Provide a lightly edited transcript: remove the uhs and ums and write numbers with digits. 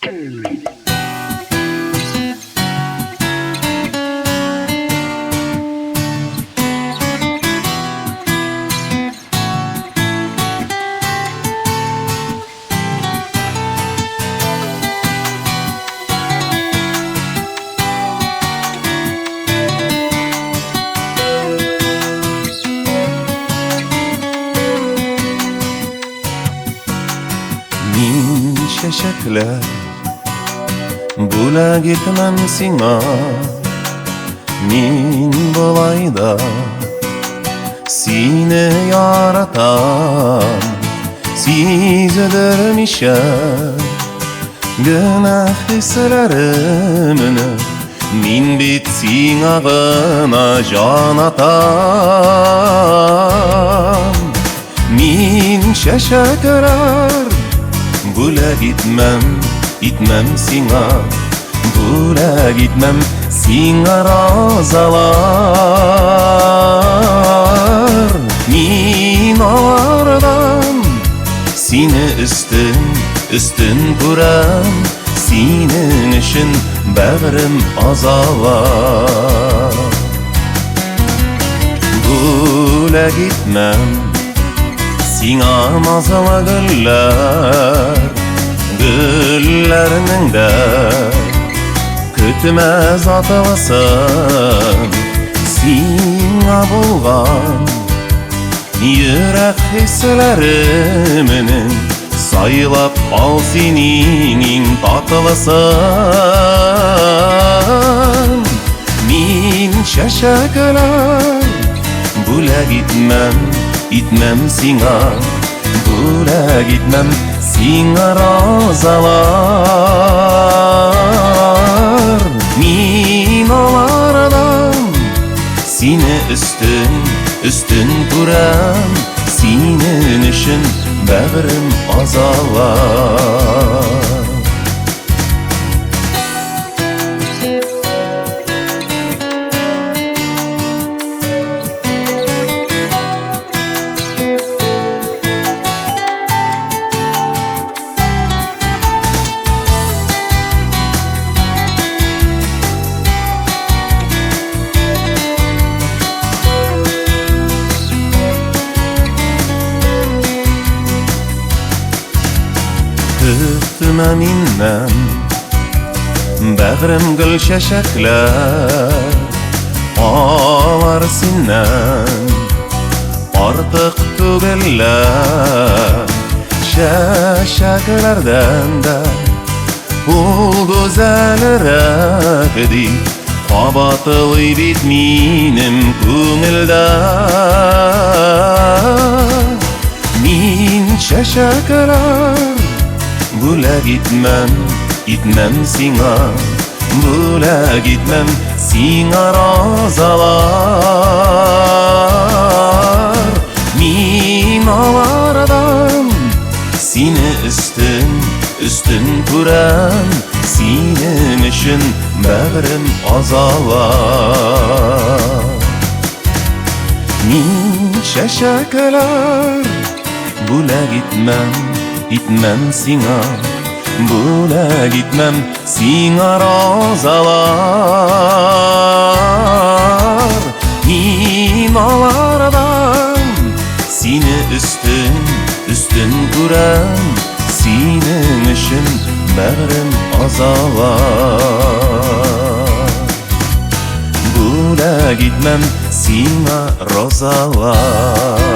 Min şeşekler bula gitmem sina. Min bolayda seni yaratan siz ödermişem günah hislerimini. Min bitsin ağına can atan. Min şeşekler bula gitmem sina. Bula gitmem sina razalar. Min ağlardan seni üstün kuram. Senin için bağrım azalar. Bula gitmem sina mazala güller. Güllerinin de kütmez atılsın. Sina bulgan yürek hisleriminin saylap al senin tatılsın. Min şeşekler bula gitmem sina. Bula gitmem sina razalar. Min olardan seni üstün kuram. Senin için bağrım azalar. Üstüme minnem bağrım gül şeşekler. Ağlar sinden artık tügeller. Şeşeklerden de buldu zelirek. Kabatılı bitminim künülde. Min şeşekler bula gitmem sina. Bula gitmem sina razalar. Min ağlardan seni üstün kuram. Senin için bağrım azalar. Min şeşekler bula gitmem sina. Bula gitmem sina razalar. Min ağlardan seni üstün kuram. Senin için bağrım azalar. Bula gitmem sina razalar.